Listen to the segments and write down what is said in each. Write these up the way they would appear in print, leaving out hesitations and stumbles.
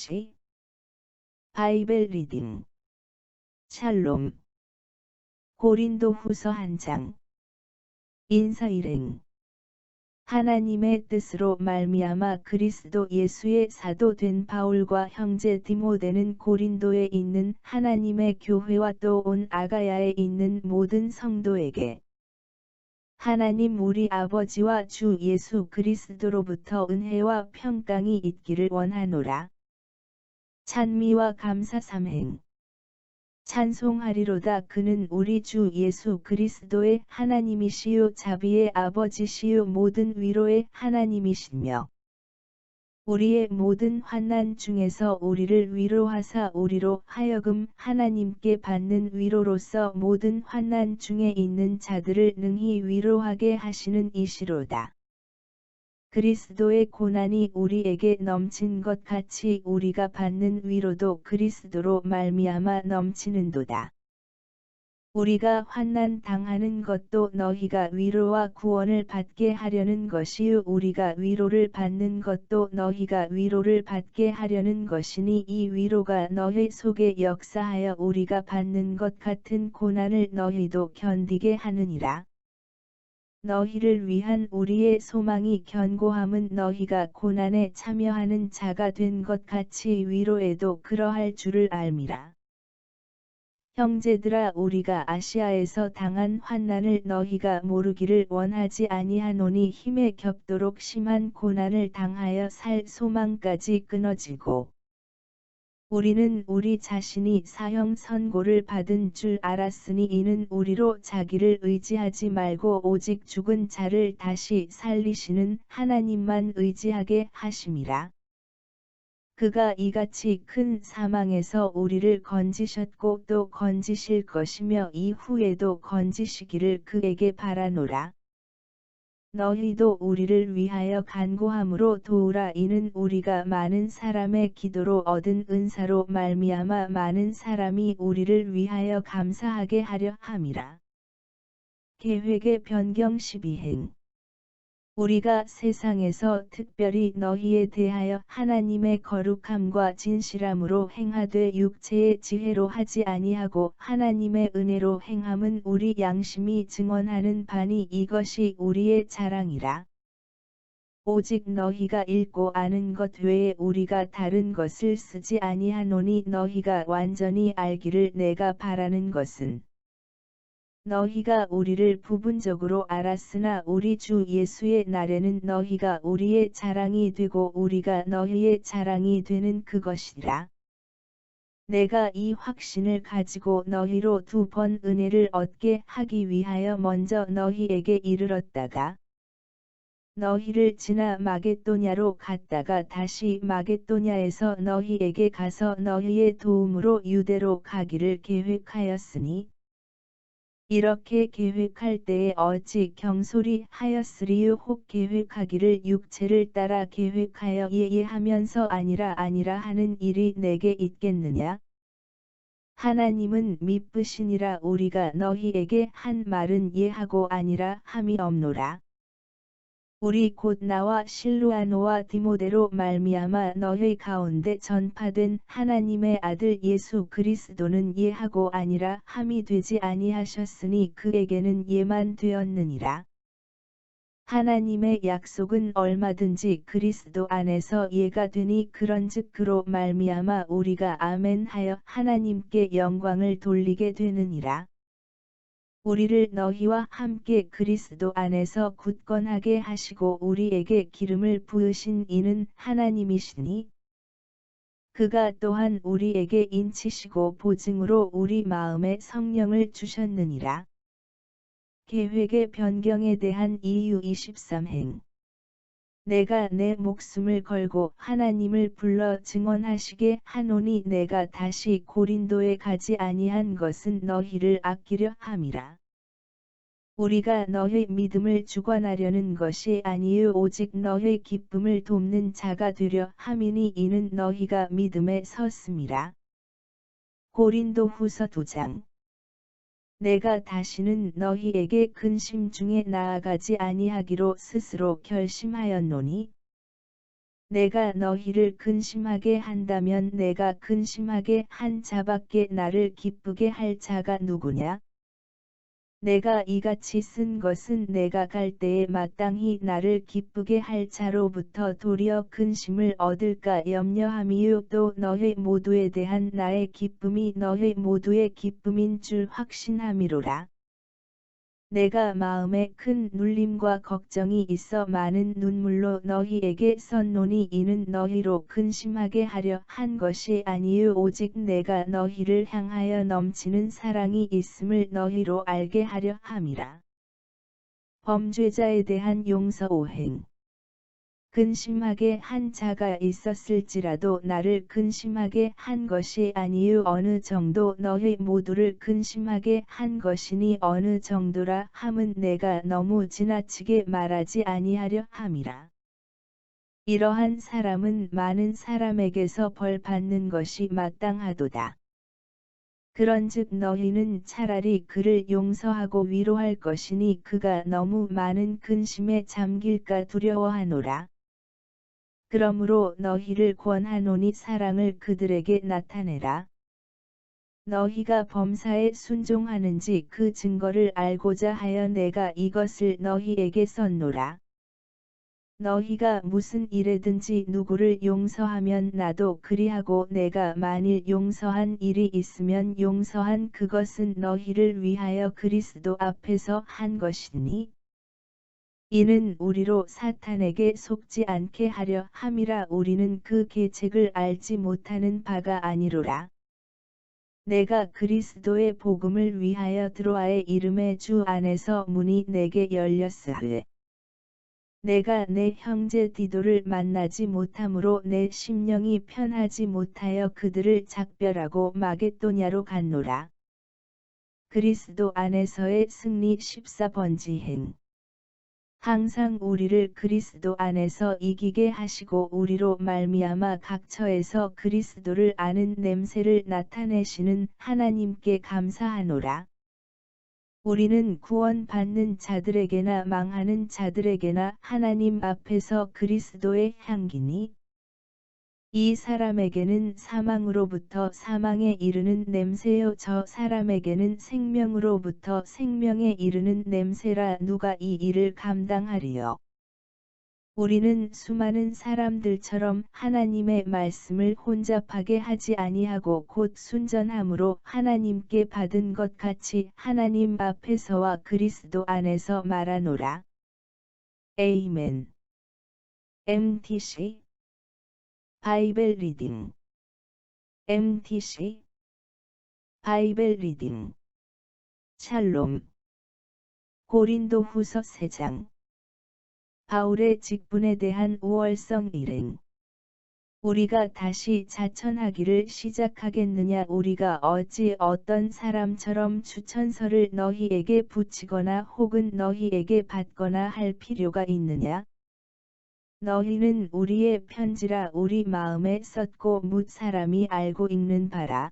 성취. 바이벨 리딩. 샬롬. 고린도후서 1장. 인사일행. 하나님의 뜻으로 말미암아 그리스도 예수의 사도 된 바울과 형제 디모데는 고린도에 있는 하나님의 교회와 또 온 아가야에 있는 모든 성도에게 하나님 우리 아버지와 주 예수 그리스도로부터 은혜와 평강이 있기를 원하노라. 찬미와 감사 삼행. 찬송하리로다. 그는 우리 주 예수 그리스도의 하나님이시요 자비의 아버지시요 모든 위로의 하나님이시며 우리의 모든 환난 중에서 우리를 위로하사 우리로 하여금 하나님께 받는 위로로서 모든 환난 중에 있는 자들을 능히 위로하게 하시는 이시로다. 그리스도의 고난이 우리에게 넘친 것 같이 우리가 받는 위로도 그리스도로 말미암아 넘치는도다. 우리가 환난 당하는 것도 너희가 위로와 구원을 받게 하려는 것이요 우리가 위로를 받는 것도 너희가 위로를 받게 하려는 것이니 이 위로가 너희 속에 역사하여 우리가 받는 것 같은 고난을 너희도 견디게 하느니라. 너희를 위한 우리의 소망이 견고함은 너희가 고난에 참여하는 자가 된 것 같이 위로에도 그러할 줄을 알미라. 형제들아 우리가 아시아에서 당한 환난을 너희가 모르기를 원하지 아니하노니 힘에 겹도록 심한 고난을 당하여 살 소망까지 끊어지고 우리는 우리 자신이 사형 선고를 받은 줄 알았으니 이는 우리로 자기를 의지하지 말고 오직 죽은 자를 다시 살리시는 하나님만 의지하게 하심이라. 그가 이같이 큰 사망에서 우리를 건지셨고 또 건지실 것이며 이후에도 건지시기를 그에게 바라노라. 너희도 우리를 위하여 간구함으로 도우라. 이는 우리가 많은 사람의 기도로 얻은 은사로 말미암아 많은 사람이 우리를 위하여 감사하게 하려 함이라. 계획의 변경 12행. 우리가 세상에서 특별히 너희에 대하여 하나님의 거룩함과 진실함으로 행하되 육체의 지혜로 하지 아니하고 하나님의 은혜로 행함은 우리 양심이 증언하는 바니 이것이 우리의 자랑이라. 오직 너희가 읽고 아는 것 외에 우리가 다른 것을 쓰지 아니하노니 너희가 완전히 알기를 내가 바라는 것은 너희가 우리를 부분적으로 알았으나 우리 주 예수의 날에는 너희가 우리의 자랑이 되고 우리가 너희의 자랑이 되는 그것이라. 내가 이 확신을 가지고 너희로 2번 은혜를 얻게 하기 위하여 먼저 너희에게 이르렀다가 너희를 지나 마게도냐로 갔다가 다시 마게도냐에서 너희에게 가서 너희의 도움으로 유대로 가기를 계획하였으니 이렇게 계획할 때에 어찌 경솔히 하였으리요. 혹 계획하기를 육체를 따라 계획하여 예하면서 아니라 하는 일이 내게 있겠느냐. 하나님은 미쁘시니라. 우리가 너희에게 한 말은 예하고 아니라 함이 없노라. 우리 곧 나와 실루아노와 디모데로 말미암아 너희 가운데 전파된 하나님의 아들 예수 그리스도는 예하고 아니라 함이 되지 아니하셨으니 그에게는 예만 되었느니라. 하나님의 약속은 얼마든지 그리스도 안에서 예가 되니 그런즉 그로 말미암아 우리가 아멘하여 하나님께 영광을 돌리게 되느니라. 우리를 너희와 함께 그리스도 안에서 굳건하게 하시고 우리에게 기름을 부으신 이는 하나님이시니 그가 또한 우리에게 인치시고 보증으로 우리 마음에 성령을 주셨느니라. 계획의 변경에 대한 이유 23행. 내가 내 목숨을 걸고 하나님을 불러 증언하시게 하노니 내가 다시 고린도에 가지 아니한 것은 너희를 아끼려 함이라. 우리가 너희 믿음을 주관하려는 것이 아니요 오직 너희 기쁨을 돕는 자가 되려 함이니 이는 너희가 믿음에 섰음이라. 고린도후서 2장. 내가 다시는 너희에게 근심 중에 나아가지 아니하기로 스스로 결심하였노니 내가 너희를 근심하게 한다면 내가 근심하게 한 자밖에 나를 기쁘게 할 자가 누구냐? 내가 이같이 쓴 것은 내가 갈 때에 마땅히 나를 기쁘게 할 자로부터 도리어 근심을 얻을까 염려함이요 또 너희 모두에 대한 나의 기쁨이 너희 모두의 기쁨인 줄 확신함이로라. 내가 마음에 큰 눌림과 걱정이 있어 많은 눈물로 너희에게 썼노니 이는 너희로 근심하게 하려 한 것이 아니요 오직 내가 너희를 향하여 넘치는 사랑이 있음을 너희로 알게 하려 함이라. 범죄자에 대한 용서 오행. 근심하게 한 자가 있었을지라도 나를 근심하게 한 것이 아니요 어느 정도 너희 모두를 근심하게 한 것이니 어느 정도라 함은 내가 너무 지나치게 말하지 아니하려 함이라. 이러한 사람은 많은 사람에게서 벌 받는 것이 마땅하도다. 그런즉 너희는 차라리 그를 용서하고 위로할 것이니 그가 너무 많은 근심에 잠길까 두려워하노라. 그러므로 너희를 권하노니 사랑을 그들에게 나타내라. 너희가 범사에 순종하는지 그 증거를 알고자 하여 내가 이것을 너희에게 썼노라. 너희가 무슨 일에든지 누구를 용서하면 나도 그리하고 내가 만일 용서한 일이 있으면 용서한 그것은 너희를 위하여 그리스도 앞에서 한 것이니 이는 우리로 사탄에게 속지 않게 하려 함이라 우리는 그 계책을 알지 못하는 바가 아니로라. 내가 그리스도의 복음을 위하여 드로아의 이름의 주 안에서 문이 내게 열렸으되 내가 내 형제 디도를 만나지 못함으로 내 심령이 편하지 못하여 그들을 작별하고 마게도냐로 갔노라. 그리스도 안에서의 승리 14번지행. 항상 우리를 그리스도 안에서 이기게 하시고 우리로 말미암아 각 처에서 그리스도를 아는 냄새를 나타내시는 하나님께 감사하노라. 우리는 구원받는 자들에게나 망하는 자들에게나 하나님 앞에서 그리스도의 향기니 이 사람에게는 사망으로부터 사망에 이르는 냄새요 저 사람에게는 생명으로부터 생명에 이르는 냄새라 누가 이 일을 감당하리요. 우리는 수많은 사람들처럼 하나님의 말씀을 혼잡하게 하지 아니하고 곧 순전함으로 하나님께 받은 것 같이 하나님 앞에서와 그리스도 안에서 말하노라. 에이멘. MTC 바이벨 리딩 MTC 바이벨 리딩 샬롬 고린도 후서 3장 바울의 직분에 대한 우월성 일행 우리가 다시 자천하기를 시작하겠느냐 우리가 어찌 어떤 사람처럼 추천서를 너희에게 붙이거나 혹은 너희에게 받거나 할 필요가 있느냐? 너희는 우리의 편지라 우리 마음에 썼고 뭇 사람이 알고 읽는 바라.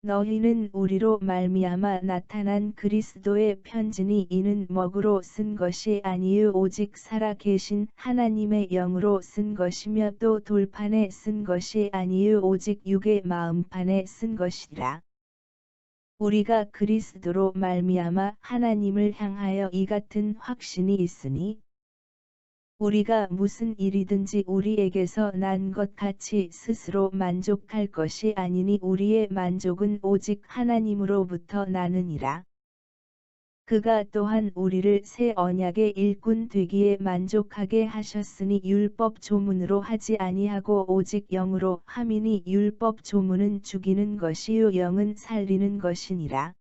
너희는 우리로 말미암아 나타난 그리스도의 편지니 이는 먹으로 쓴 것이 아니요 오직 살아 계신 하나님의 영으로 쓴 것이며 또 돌판에 쓴 것이 아니요 오직 육의 마음판에 쓴 것이라. 우리가 그리스도로 말미암아 하나님을 향하여 이 같은 확신이 있으니 우리가 무슨 일이든지 우리에게서 난 것 같이 스스로 만족할 것이 아니니 우리의 만족은 오직 하나님으로부터 나느니라. 그가 또한 우리를 새 언약의 일꾼 되기에 만족하게 하셨으니 율법 조문으로 하지 아니하고 오직 영으로 함이니 율법 조문은 죽이는 것이요 영은 살리는 것이니라.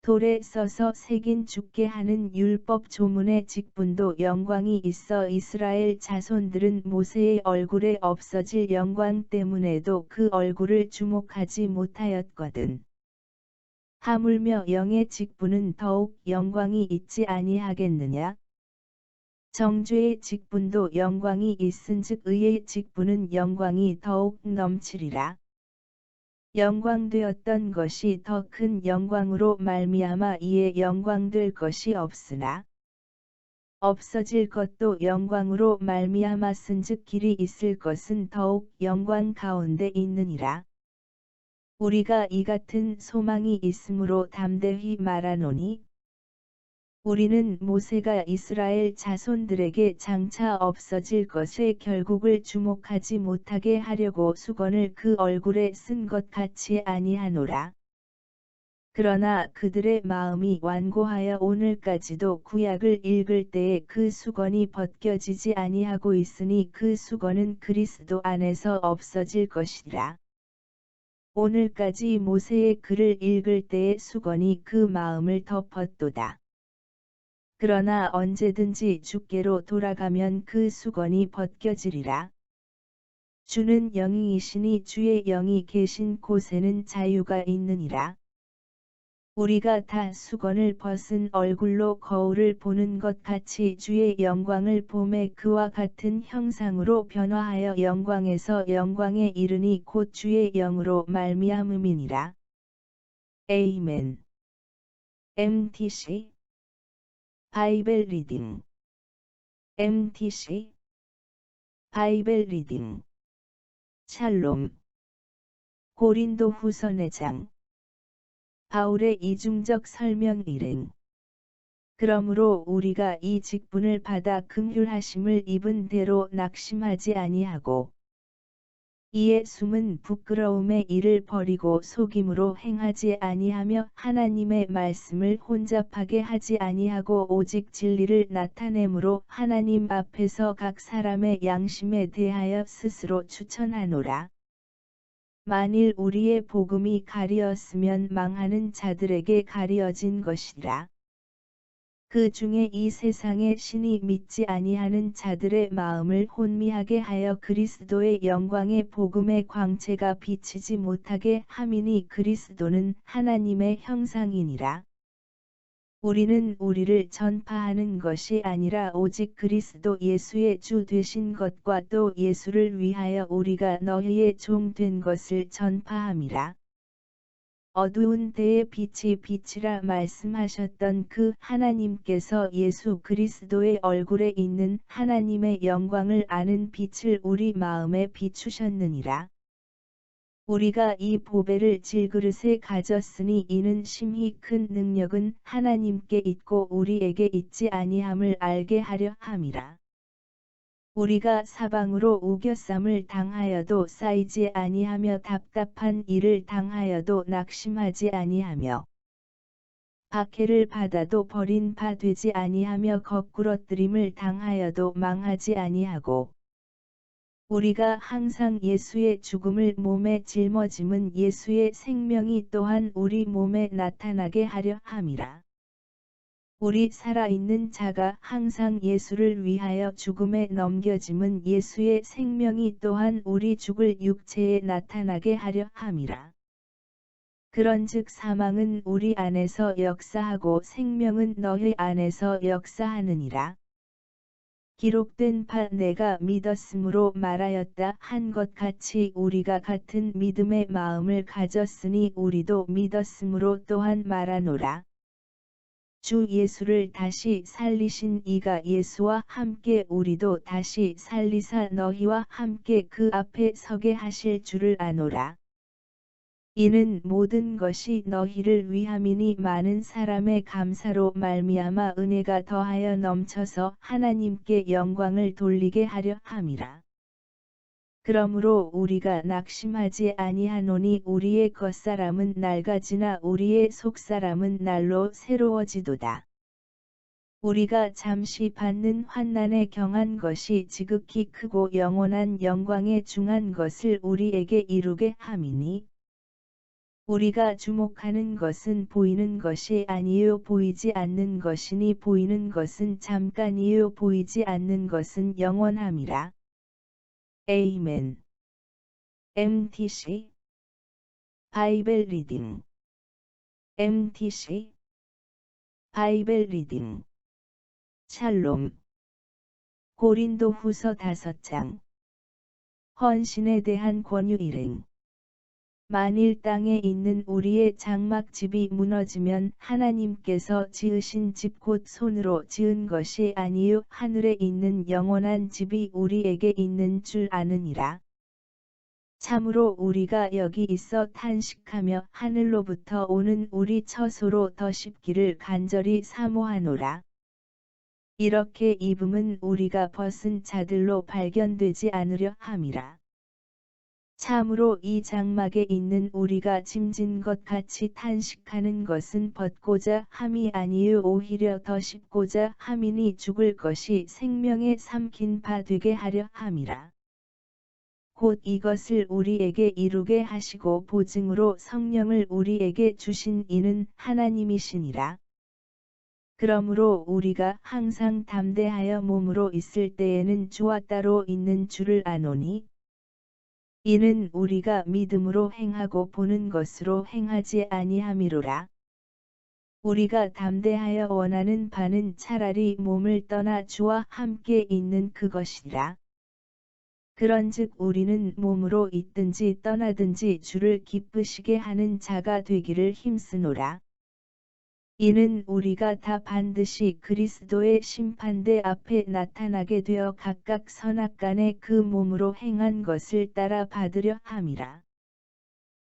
돌에 써서 새긴 죽게 하는 율법 조문의 직분도 영광이 있어 이스라엘 자손들은 모세의 얼굴에 없어질 영광 때문에도 그 얼굴을 주목하지 못하였거든. 하물며 영의 직분은 더욱 영광이 있지 아니하겠느냐? 정죄의 직분도 영광이 있은즉 의의 직분은 영광이 더욱 넘치리라. 영광되었던 것이 더 큰 영광으로 말미암아 이에 영광될 것이 없으나 없어질 것도 영광으로 말미암았은즉 길이 있을 것은 더욱 영광 가운데 있느니라. 우리가 이 같은 소망이 있으므로 담대히 말하노니 우리는 모세가 이스라엘 자손들에게 장차 없어질 것의 결국을 주목하지 못하게 하려고 수건을 그 얼굴에 쓴 것 같이 아니하노라. 그러나 그들의 마음이 완고하여 오늘까지도 구약을 읽을 때에 그 수건이 벗겨지지 아니하고 있으니 그 수건은 그리스도 안에서 없어질 것이라. 오늘까지 모세의 글을 읽을 때의 수건이 그 마음을 덮었도다. 그러나 언제든지 주께로 돌아가면 그 수건이 벗겨지리라. 주는 영이시니 주의 영이 계신 곳에는 자유가 있느니라. 우리가 다 수건을 벗은 얼굴로 거울을 보는 것 같이 주의 영광을 보매 그와 같은 형상으로 변화하여 영광에서 영광에 이르니 곧 주의 영으로 말미암음이니라. 에이멘. MTC 바이벨 리딩 MTC 바이벨 리딩 샬롬 고린도 후서 4장 바울의 이중적 설명 일행 그러므로 우리가 이 직분을 받아 긍휼하심을 입은 대로 낙심하지 아니하고 이에 숨은 부끄러움의 일을 버리고 속임으로 행하지 아니하며 하나님의 말씀을 혼잡하게 하지 아니하고 오직 진리를 나타내므로 하나님 앞에서 각 사람의 양심에 대하여 스스로 추천하노라. 만일 우리의 복음이 가리었으면 망하는 자들에게 가리어진 것이라. 그 중에 이 세상의 신이 믿지 아니하는 자들의 마음을 혼미하게 하여 그리스도의 영광의 복음의 광채가 비치지 못하게 함이니 그리스도는 하나님의 형상이니라. 우리는 우리를 전파하는 것이 아니라 오직 그리스도 예수의 주 되신 것과 또 예수를 위하여 우리가 너희의 종 된 것을 전파함이라. 어두운 데에 빛이 비치라 말씀하셨던 그 하나님께서 예수 그리스도의 얼굴에 있는 하나님의 영광을 아는 빛을 우리 마음에 비추셨느니라. 우리가 이 보배를 질그릇에 가졌으니 이는 심히 큰 능력은 하나님께 있고 우리에게 있지 아니함을 알게 하려 함이라. 우리가 사방으로 우겨쌈을 당하여도 쌓이지 아니하며 답답한 일을 당하여도 낙심하지 아니하며 박해를 받아도 버린 바 되지 아니하며 거꾸러뜨림을 당하여도 망하지 아니하고 우리가 항상 예수의 죽음을 몸에 짊어짐은 예수의 생명이 또한 우리 몸에 나타나게 하려 함이라. 우리 살아있는 자가 항상 예수를 위하여 죽음에 넘겨짐은 예수의 생명이 또한 우리 죽을 육체에 나타나게 하려 함이라. 그런즉 사망은 우리 안에서 역사하고 생명은 너희 안에서 역사하느니라. 기록된 바 내가 믿었으므로 말하였다 한 것 같이 우리가 같은 믿음의 마음을 가졌으니 우리도 믿었으므로 또한 말하노라. 주 예수를 다시 살리신 이가 예수와 함께 우리도 다시 살리사 너희와 함께 그 앞에 서게 하실 줄을 아노라. 이는 모든 것이 너희를 위함이니 많은 사람의 감사로 말미암아 은혜가 더하여 넘쳐서 하나님께 영광을 돌리게 하려 함이라. 그러므로 우리가 낙심하지 아니하노니 우리의 겉사람은 낡아지나 우리의 속사람은 날로 새로워지도다. 우리가 잠시 받는 환난에 경한 것이 지극히 크고 영원한 영광에 중한 것을 우리에게 이루게 함이니 우리가 주목하는 것은 보이는 것이 아니요 보이지 않는 것이니 보이는 것은 잠깐이요 보이지 않는 것은 영원함이라. 에이멘. MTC 바이벨 리딩 MTC 바이벨 리딩 샬롬 고린도 후서 5장 헌신에 대한 권유 일행 만일 땅에 있는 우리의 장막집이 무너지면 하나님께서 지으신 집 곧 손으로 지은 것이 아니요 하늘에 있는 영원한 집이 우리에게 있는 줄 아느니라. 참으로 우리가 여기 있어 탄식하며 하늘로부터 오는 우리 처소로 더 쉽기를 간절히 사모하노라. 이렇게 입음은 우리가 벗은 자들로 발견되지 않으려 함이라. 참으로 이 장막에 있는 우리가 짐진 것 같이 탄식하는 것은 벗고자 함이 아니요 오히려 더 씹고자 함이니 죽을 것이 생명에 삼킨 바 되게 하려 함이라. 곧 이것을 우리에게 이루게 하시고 보증으로 성령을 우리에게 주신 이는 하나님이시니라. 그러므로 우리가 항상 담대하여 몸으로 있을 때에는 주와 따로 있는 줄을 아노니 이는 우리가 믿음으로 행하고 보는 것으로 행하지 아니함이로라. 우리가 담대하여 원하는 바는 차라리 몸을 떠나 주와 함께 있는 그것이라. 그런즉 우리는 몸으로 있든지 떠나든지 주를 기쁘시게 하는 자가 되기를 힘쓰노라. 이는 우리가 다 반드시 그리스도의 심판대 앞에 나타나게 되어 각각 선악간에 그 몸으로 행한 것을 따라 받으려 함이라.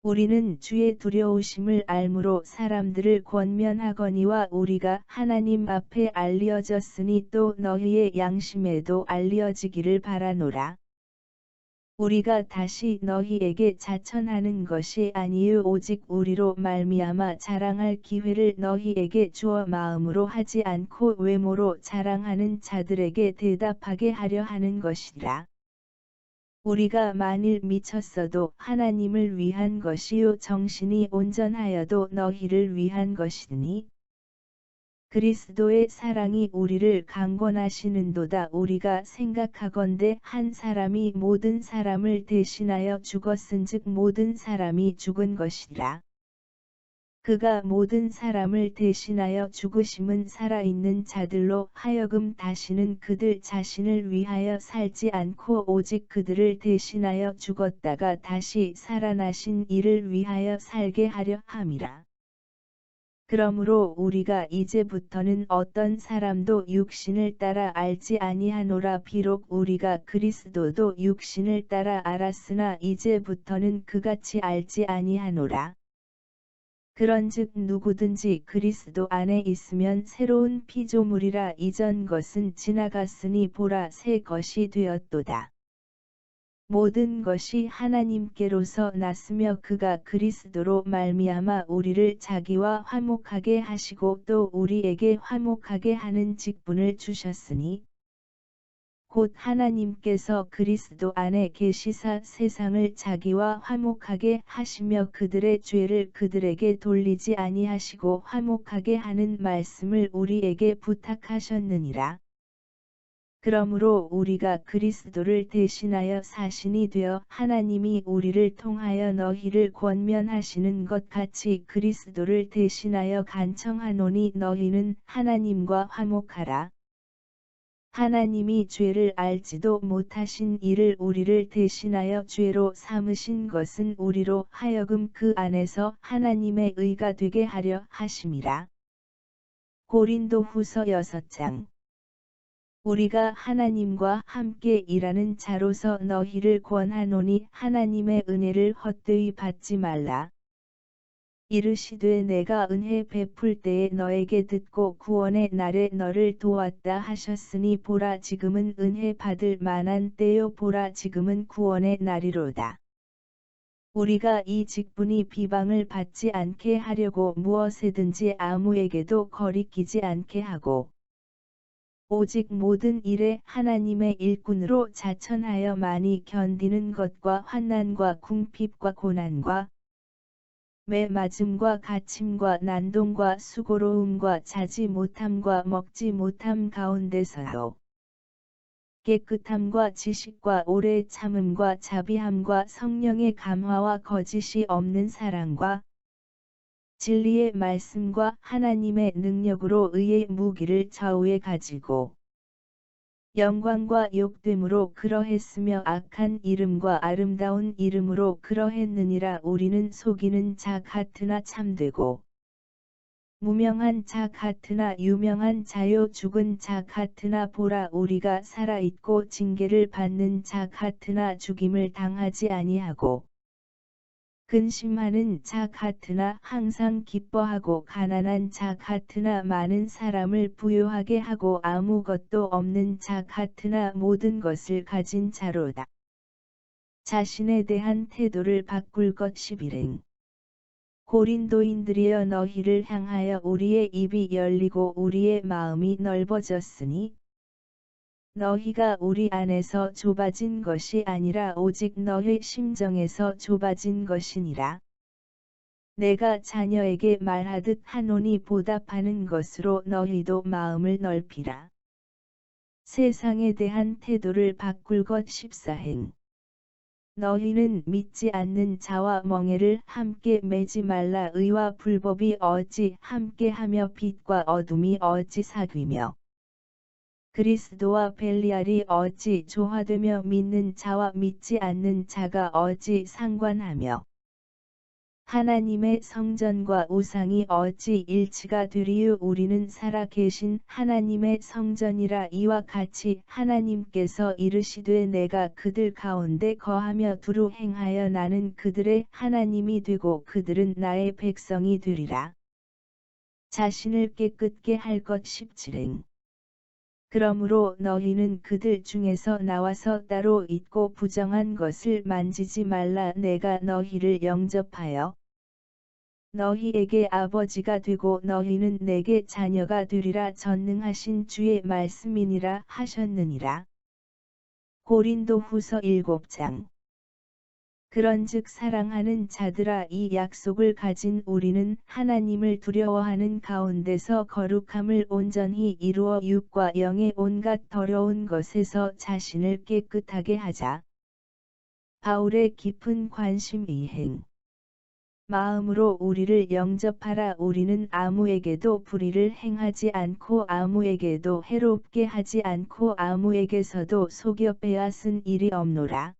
우리는 주의 두려우심을 알므로 사람들을 권면하거니와 우리가 하나님 앞에 알려졌으니 또 너희의 양심에도 알려지기를 바라노라. 우리가 다시 너희에게 자천하는 것이 아니요 오직 우리로 말미암아 자랑할 기회를 너희에게 주어 마음으로 하지 않고 외모로 자랑하는 자들에게 대답하게 하려 하는 것이라. 우리가 만일 미쳤어도 하나님을 위한 것이요 정신이 온전하여도 너희를 위한 것이니 그리스도의 사랑이 우리를 강권하시는도다. 우리가 생각하건대 한 사람이 모든 사람을 대신하여 죽었은즉 모든 사람이 죽은 것이라. 그가 모든 사람을 대신하여 죽으심은 살아있는 자들로 하여금 다시는 그들 자신을 위하여 살지 않고 오직 그들을 대신하여 죽었다가 다시 살아나신 이를 위하여 살게 하려 함이라. 그러므로 우리가 이제부터는 어떤 사람도 육신을 따라 알지 아니하노라. 비록 우리가 그리스도도 육신을 따라 알았으나 이제부터는 그같이 알지 아니하노라. 그런즉 누구든지 그리스도 안에 있으면 새로운 피조물이라. 이전 것은 지나갔으니 보라 새 것이 되었도다. 모든 것이 하나님께로서 났으며 그가 그리스도로 말미암아 우리를 자기와 화목하게 하시고 또 우리에게 화목하게 하는 직분을 주셨으니 곧 하나님께서 그리스도 안에 계시사 세상을 자기와 화목하게 하시며 그들의 죄를 그들에게 돌리지 아니하시고 화목하게 하는 말씀을 우리에게 부탁하셨느니라. 그러므로 우리가 그리스도를 대신하여 사신이 되어 하나님이 우리를 통하여 너희를 권면하시는 것 같이 그리스도를 대신하여 간청하노니 너희는 하나님과 화목하라. 하나님이 죄를 알지도 못하신 이를 우리를 대신하여 죄로 삼으신 것은 우리로 하여금 그 안에서 하나님의 의가 되게 하려 하심이라. 고린도후서 6장. 우리가 하나님과 함께 일하는 자로서 너희를 권하노니 하나님의 은혜를 헛되이 받지 말라. 이르시되 내가 은혜 베풀 때에 너에게 듣고 구원의 날에 너를 도왔다 하셨으니 보라 지금은 은혜 받을 만한 때요 보라 지금은 구원의 날이로다. 우리가 이 직분이 비방을 받지 않게 하려고 무엇에든지 아무에게도 거리끼지 않게 하고 오직 모든 일에 하나님의 일꾼으로 자천하여 많이 견디는 것과 환난과 궁핍과 고난과 매 맞음과 갇힘과 난동과 수고로움과 자지 못함과 먹지 못함 가운데서도 깨끗함과 지식과 오래 참음과 자비함과 성령의 감화와 거짓이 없는 사랑과 진리의 말씀과 하나님의 능력으로 의의 무기를 좌우에 가지고 영광과 욕됨으로 그러했으며 악한 이름과 아름다운 이름으로 그러했느니라. 우리는 속이는 자 같으나 참되고 무명한 자 같으나 유명한 자요 죽은 자 같으나 보라 우리가 살아있고 징계를 받는 자 같으나 죽임을 당하지 아니하고 근심하는 자 같으나 항상 기뻐하고 가난한 자 같으나 많은 사람을 부유하게 하고 아무것도 없는 자 같으나 모든 것을 가진 자로다. 자신에 대한 태도를 바꿀 것 11행 고린도인들이여 너희를 향하여 우리의 입이 열리고 우리의 마음이 넓어졌으니 너희가 우리 안에서 좁아진 것이 아니라 오직 너희 심정에서 좁아진 것이니라. 내가 자녀에게 말하듯 하노니 보답하는 것으로 너희도 마음을 넓히라. 세상에 대한 태도를 바꿀 것 14행 너희는 믿지 않는 자와 멍에를 함께 매지 말라. 의와 불법이 어찌 함께하며 빛과 어둠이 어찌 사귀며 그리스도와 벨리알이 어찌 조화되며 믿는 자와 믿지 않는 자가 어찌 상관하며 하나님의 성전과 우상이 어찌 일치가 되리유. 우리는 살아계신 하나님의 성전이라. 이와 같이 하나님께서 이르시되 내가 그들 가운데 거하며 두루 행하여 나는 그들의 하나님이 되고 그들은 나의 백성이 되리라. 자신을 깨끗게 할 것 17행 그러므로 너희는 그들 중에서 나와서 따로 있고 부정한 것을 만지지 말라. 내가 너희를 영접하여 너희에게 아버지가 되고 너희는 내게 자녀가 되리라. 전능하신 주의 말씀이니라 하셨느니라. 고린도후서 7장 그런즉 사랑하는 자들아 이 약속을 가진 우리는 하나님을 두려워하는 가운데서 거룩함을 온전히 이루어 육과 영의 온갖 더러운 것에서 자신을 깨끗하게 하자. 바울의 깊은 관심 2행 마음으로 우리를 영접하라. 우리는 아무에게도 불의를 행하지 않고 아무에게도 해롭게 하지 않고 아무에게서도 속여 빼앗은 일이 없노라.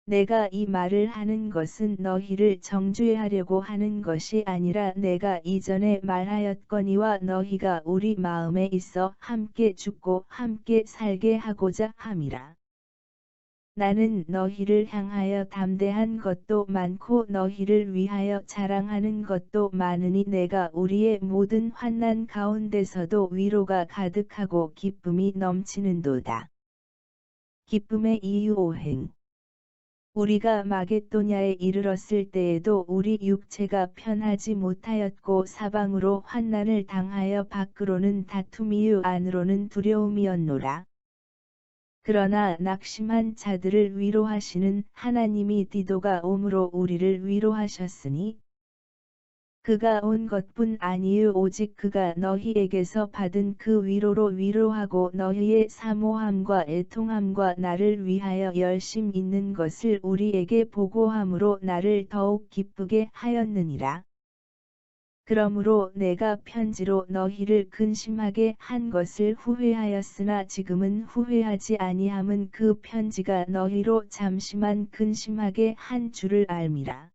내가 이 말을 하는 것은 너희를 정죄하려고 하는 것이 아니라 내가 이전에 말하였거니와 너희가 우리 마음에 있어 함께 죽고 함께 살게 하고자 함이라. 나는 너희를 향하여 담대한 것도 많고 너희를 위하여 자랑하는 것도 많으니 내가 우리의 모든 환난 가운데서도 위로가 가득하고 기쁨이 넘치는도다. 기쁨의 이유 5행 우리가 마게도냐에 이르렀을 때에도 우리 육체가 편하지 못하였고 사방으로 환난을 당하여 밖으로는 다툼이요 안으로는 두려움이었노라. 그러나 낙심한 자들을 위로하시는 하나님이 디도가 옴으로 우리를 위로하셨으니 그가 온 것뿐 아니요 오직 그가 너희에게서 받은 그 위로로 위로하고 너희의 사모함과 애통함과 나를 위하여 열심 있는 것을 우리에게 보고함으로 나를 더욱 기쁘게 하였느니라. 그러므로 내가 편지로 너희를 근심하게 한 것을 후회하였으나 지금은 후회하지 아니함은 그 편지가 너희로 잠시만 근심하게 한 줄을 알미라.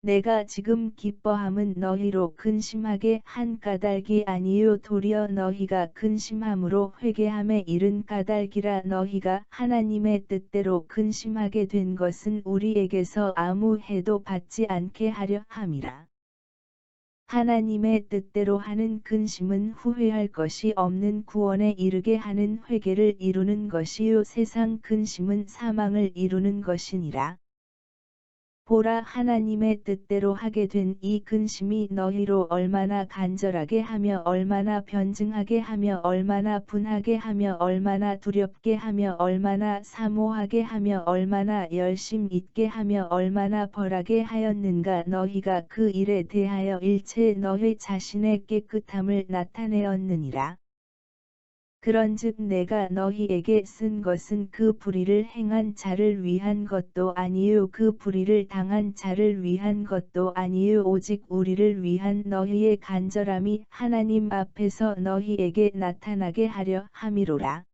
내가 지금 기뻐함은 너희로 근심하게 한 까닭이 아니요 도리어 너희가 근심함으로 회개함에 이른 까닭이라. 너희가 하나님의 뜻대로 근심하게 된 것은 우리에게서 아무 해도 받지 않게 하려 함이라. 하나님의 뜻대로 하는 근심은 후회할 것이 없는 구원에 이르게 하는 회개를 이루는 것이요 세상 근심은 사망을 이루는 것이니라. 보라 하나님의 뜻대로 하게 된 이 근심이 너희로 얼마나 간절하게 하며 얼마나 변증하게 하며 얼마나 분하게 하며 얼마나 두렵게 하며 얼마나 사모하게 하며 얼마나 열심 있게 하며 얼마나 벌하게 하였는가. 너희가 그 일에 대하여 일체 너희 자신의 깨끗함을 나타내었느니라. 그런즉 내가 너희에게 쓴 것은 그 불의를 행한 자를 위한 것도 아니요 그 불의를 당한 자를 위한 것도 아니요 오직 우리를 위한 너희의 간절함이 하나님 앞에서 너희에게 나타나게 하려 함이로라.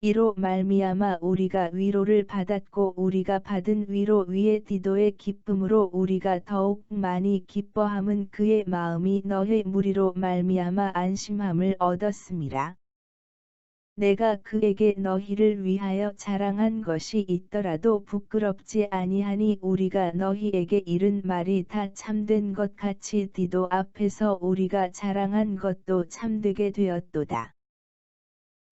이로 말미암아 우리가 위로를 받았고 우리가 받은 위로 위에 디도의 기쁨으로 우리가 더욱 많이 기뻐함은 그의 마음이 너희 무리로 말미암아 안심함을 얻었음이라. 내가 그에게 너희를 위하여 자랑한 것이 있더라도 부끄럽지 아니하니 우리가 너희에게 이른 말이 다 참된 것 같이 디도 앞에서 우리가 자랑한 것도 참되게 되었도다.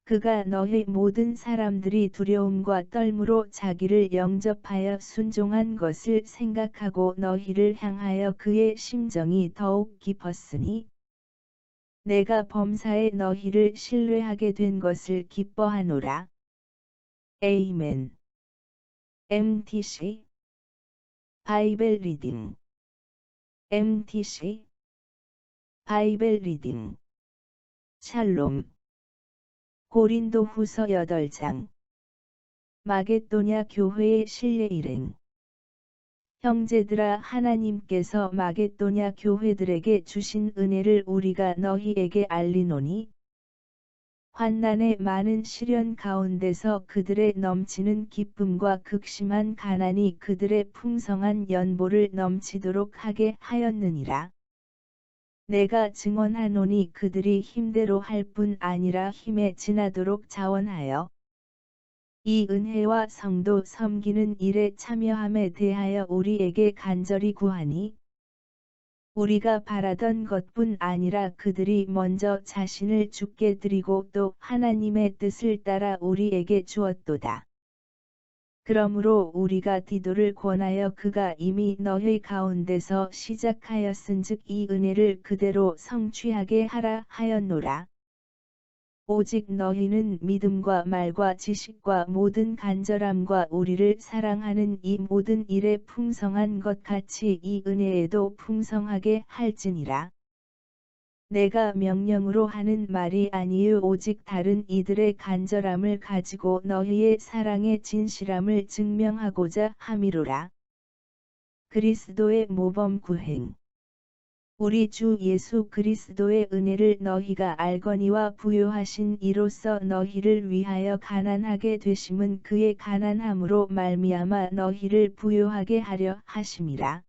그가 너희 모든 사람들이 두려움과 떨므로 자기를 영접하여 순종한 것을 생각하고 너희를 향하여 그의 심정이 더욱 깊었으니 내가 범사에 너희를 신뢰하게 된 것을 기뻐하노라. 에이멘. MTC 바이벨 리딩 MTC 바이벨 리딩 샬롬 고린도 후서 8장 마게도냐 교회의 신뢰 일행 형제들아 하나님께서 마게도냐 교회들에게 주신 은혜를 우리가 너희에게 알리노니 환난의 많은 시련 가운데서 그들의 넘치는 기쁨과 극심한 가난이 그들의 풍성한 연보를 넘치도록 하게 하였느니라. 내가 증언하노니 그들이 힘대로 할 뿐 아니라 힘에 지나도록 자원하여 이 은혜와 성도 섬기는 일에 참여함에 대하여 우리에게 간절히 구하니 우리가 바라던 것뿐 아니라 그들이 먼저 자신을 주께 드리고 또 하나님의 뜻을 따라 우리에게 주었도다. 그러므로 우리가 디도를 권하여 그가 이미 너희 가운데서 시작하였은즉 이 은혜를 그대로 성취하게 하라 하였노라. 오직 너희는 믿음과 말과 지식과 모든 간절함과 우리를 사랑하는 이 모든 일에 풍성한 것 같이 이 은혜에도 풍성하게 할지니라. 내가 명령으로 하는 말이 아니요 오직 다른 이들의 간절함을 가지고 너희의 사랑의 진실함을 증명하고자 함이로라. 그리스도의 모범 구행 우리 주 예수 그리스도의 은혜를 너희가 알거니와 부요하신 이로써 너희를 위하여 가난하게 되심은 그의 가난함으로 말미암아 너희를 부요하게 하려 하심이라.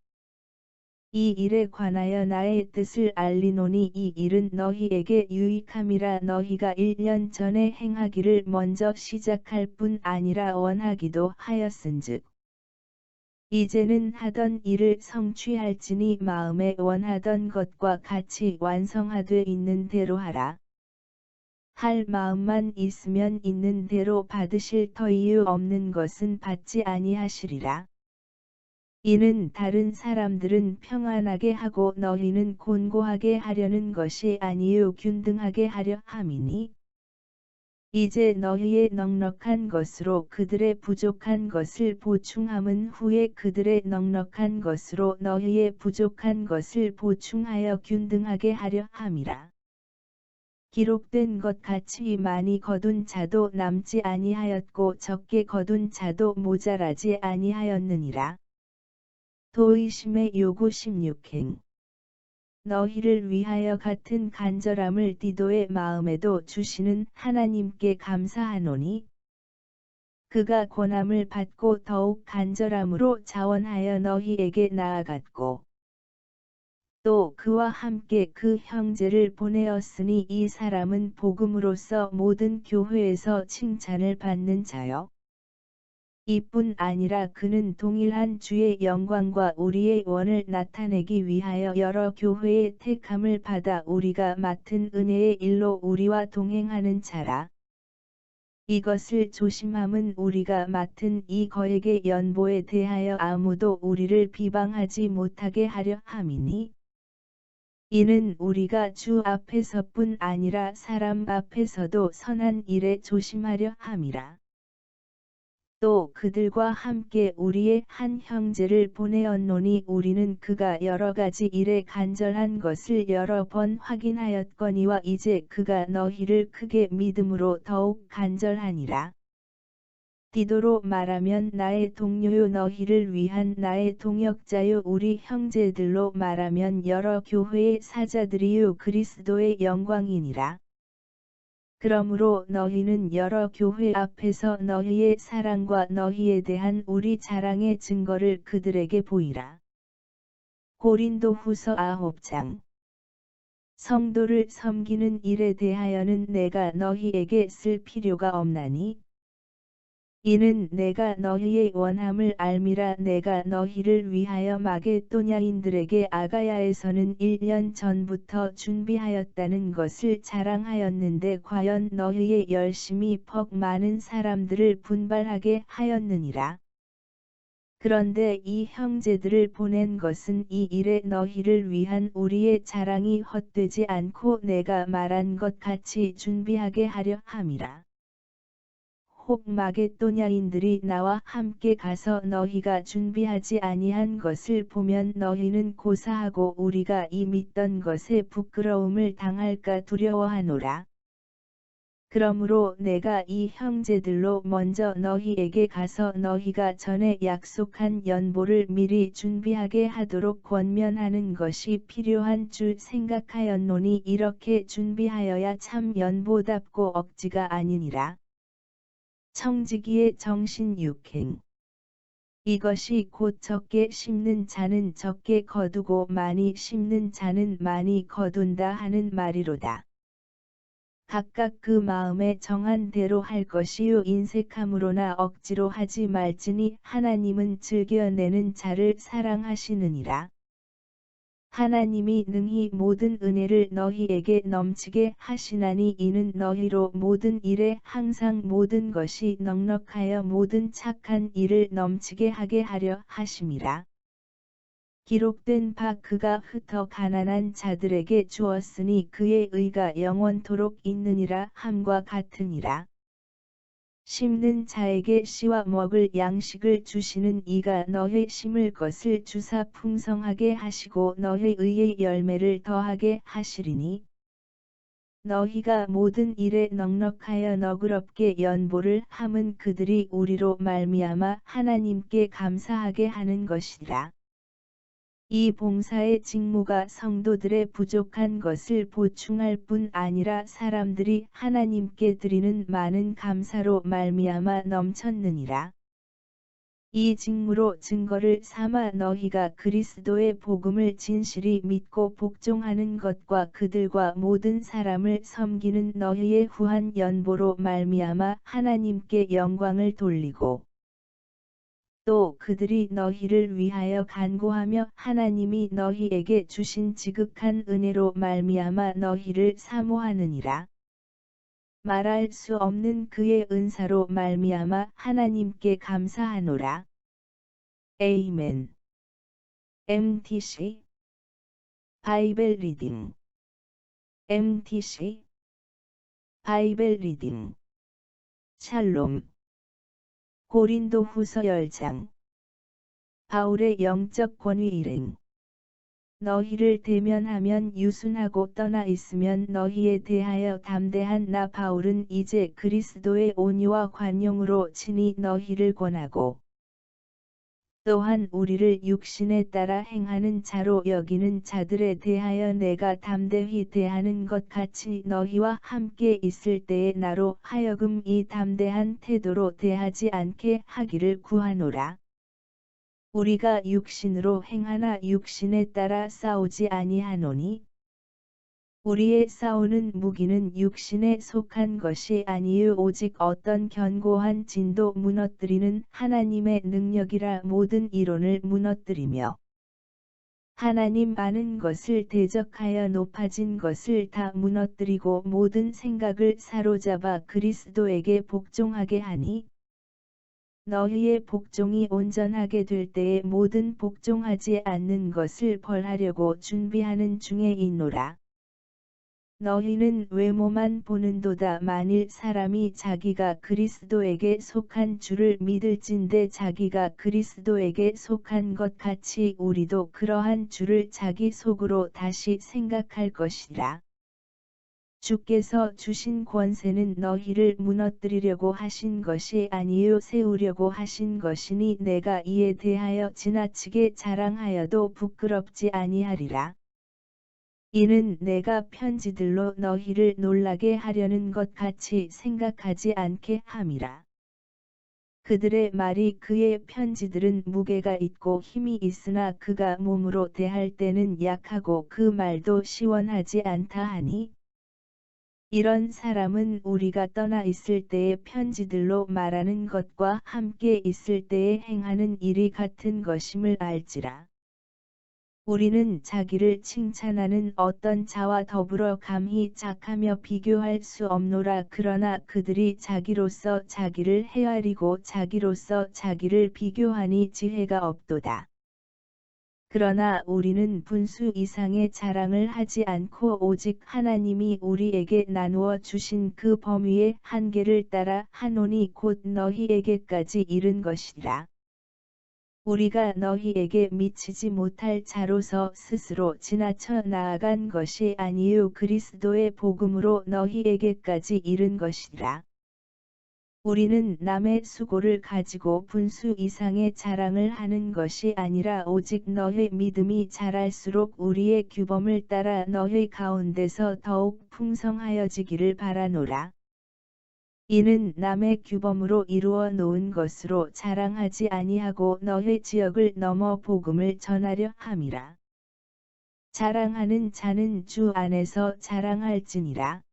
이 일에 관하여 나의 뜻을 알리노니 이 일은 너희에게 유익함이라. 너희가 1년 전에 행하기를 먼저 시작할 뿐 아니라 원하기도 하였은즉 이제는 하던 일을 성취할지니 마음에 원하던 것과 같이 완성하되 있는 대로 하라. 할 마음만 있으면 있는 대로 받으실 터이유 없는 것은 받지 아니하시리라. 이는 다른 사람들은 평안하게 하고 너희는 곤고하게 하려는 것이 아니요 균등하게 하려 함이니 이제 너희의 넉넉한 것으로 그들의 부족한 것을 보충함은 후에 그들의 넉넉한 것으로 너희의 부족한 것을 보충하여 균등하게 하려 함이라. 기록된 것 같이 많이 거둔 자도 남지 아니하였고 적게 거둔 자도 모자라지 아니하였느니라. 도의심의 요구 16행 너희를 위하여 같은 간절함을 디도의 마음에도 주시는 하나님께 감사하노니 그가 고난을 받고 더욱 간절함으로 자원하여 너희에게 나아갔고 또 그와 함께 그 형제를 보내었으니 이 사람은 복음으로서 모든 교회에서 칭찬을 받는 자요. 이뿐 아니라 그는 동일한 주의 영광과 우리의 원을 나타내기 위하여 여러 교회의 택함을 받아 우리가 맡은 은혜의 일로 우리와 동행하는 자라. 이것을 조심함은 우리가 맡은 이 거액의 연보에 대하여 아무도 우리를 비방하지 못하게 하려 함이니 이는 우리가 주 앞에서뿐 아니라 사람 앞에서도 선한 일에 조심하려 함이라. 또 그들과 함께 우리의 한 형제를 보내었노니 우리는 그가 여러 가지 일에 간절한 것을 여러 번 확인하였거니와 이제 그가 너희를 크게 믿음으로 더욱 간절하니라. 디도로 말하면 나의 동료요 너희를 위한 나의 동역자요 우리 형제들로 말하면 여러 교회의 사자들이요 그리스도의 영광이니라. 그러므로 너희는 여러 교회 앞에서 너희의 사랑과 너희에 대한 우리 자랑의 증거를 그들에게 보이라. 고린도후서 9장. 성도를 섬기는 일에 대하여는 내가 너희에게 쓸 필요가 없나니 이는 내가 너희의 원함을 알미라. 내가 너희를 위하여 마게도냐인들에게 아가야에서는 1년 전부터 준비하였다는 것을 자랑하였는데 과연 너희의 열심이 퍽 많은 사람들을 분발하게 하였느니라. 그런데 이 형제들을 보낸 것은 이 일에 너희를 위한 우리의 자랑이 헛되지 않고 내가 말한 것 같이 준비하게 하려 함이라. 혹 마게도냐인들이 나와 함께 가서 너희가 준비하지 아니한 것을 보면 너희는 고사하고 우리가 이 믿던 것에 부끄러움을 당할까 두려워하노라. 그러므로 내가 이 형제들로 먼저 너희에게 가서 너희가 전에 약속한 연보를 미리 준비하게 하도록 권면하는 것이 필요한 줄 생각하였노니 이렇게 준비하여야 참 연보답고 억지가 아니니라. 청지기의 정신육행. 이것이 곧 적게 심는 자는 적게 거두고 많이 심는 자는 많이 거둔다 하는 말이로다. 각각 그 마음에 정한 대로 할 것이요 인색함으로나 억지로 하지 말지니 하나님은 즐겨내는 자를 사랑하시느니라. 하나님이 능히 모든 은혜를 너희에게 넘치게 하시나니 이는 너희로 모든 일에 항상 모든 것이 넉넉하여 모든 착한 일을 넘치게 하게 하려 하심이라. 기록된 바 그가 흩어 가난한 자들에게 주었으니 그의 의가 영원토록 있느니라 함과 같으니라. 심는 자에게 씨와 먹을 양식을 주시는 이가 너희 심을 것을 주사 풍성하게 하시고 너희 의의 열매를 더하게 하시리니 너희가 모든 일에 넉넉하여 너그럽게 연보를 함은 그들이 우리로 말미암아 하나님께 감사하게 하는 것이라. 이 봉사의 직무가 성도들의 부족한 것을 보충할 뿐 아니라 사람들이 하나님께 드리는 많은 감사로 말미암아 넘쳤느니라. 이 직무로 증거를 삼아 너희가 그리스도의 복음을 진실이 믿고 복종하는 것과 그들과 모든 사람을 섬기는 너희의 후한 연보로 말미암아 하나님께 영광을 돌리고 또 그들이 너희를 위하여 간구하며 하나님이 너희에게 주신 지극한 은혜로 말미암아 너희를 사모하느니라. 말할 수 없는 그의 은사로 말미암아 하나님께 감사하노라. 에이멘. MTC 바이벨 리딩. MTC 바이벨 리딩. 샬롬. 고린도후서 10장. 바울의 영적 권위 일행. 너희를 대면하면 유순하고 떠나 있으면 너희에 대하여 담대한 나 바울은 이제 그리스도의 온유와 관용으로 친히 너희를 권하고 또한 우리를 육신에 따라 행하는 자로 여기는 자들에 대하여 내가 담대히 대하는 것 같이 너희와 함께 있을 때에 나로 하여금 이 담대한 태도로 대하지 않게 하기를 구하노라. 우리가 육신으로 행하나 육신에 따라 싸우지 아니하노니 우리의 싸우는 무기는 육신에 속한 것이 아니요 오직 어떤 견고한 진도 무너뜨리는 하나님의 능력이라. 모든 이론을 무너뜨리며 하나님 아는 것을 대적하여 높아진 것을 다 무너뜨리고 모든 생각을 사로잡아 그리스도에게 복종하게 하니 너희의 복종이 온전하게 될 때에 모든 복종하지 않는 것을 벌하려고 준비하는 중에 있노라. 너희는 외모만 보는도다. 만일 사람이 자기가 그리스도에게 속한 줄을 믿을진대 자기가 그리스도에게 속한 것 같이 우리도 그러한 줄을 자기 속으로 다시 생각할 것이라. 주께서 주신 권세는 너희를 무너뜨리려고 하신 것이 아니요 세우려고 하신 것이니 내가 이에 대하여 지나치게 자랑하여도 부끄럽지 아니하리라. 이는 내가 편지들로 너희를 놀라게 하려는 것 같이 생각하지 않게 함이라. 그들의 말이 그의 편지들은 무게가 있고 힘이 있으나 그가 몸으로 대할 때는 약하고 그 말도 시원하지 않다 하니 이런 사람은 우리가 떠나 있을 때의 편지들로 말하는 것과 함께 있을 때에 행하는 일이 같은 것임을 알지라. 우리는 자기를 칭찬하는 어떤 자와 더불어 감히 착하며 비교할 수 없노라. 그러나 그들이 자기로서 자기를 헤아리고 자기로서 자기를 비교하니 지혜가 없도다. 그러나 우리는 분수 이상의 자랑을 하지 않고 오직 하나님이 우리에게 나누어 주신 그 범위의 한계를 따라 하노니 곧 너희에게까지 이른 것이라. 우리가 너희에게 미치지 못할 자로서 스스로 지나쳐 나아간 것이 아니요 그리스도의 복음으로 너희에게까지 이른 것이라. 우리는 남의 수고를 가지고 분수 이상의 자랑을 하는 것이 아니라 오직 너희 믿음이 자랄수록 우리의 규범을 따라 너희 가운데서 더욱 풍성하여지기를 바라노라. 이는 남의 규범으로 이루어 놓은 것으로 자랑하지 아니하고 너희 지역을 넘어 복음을 전하려 함이라. 자랑하는 자는 주 안에서 자랑할지니라.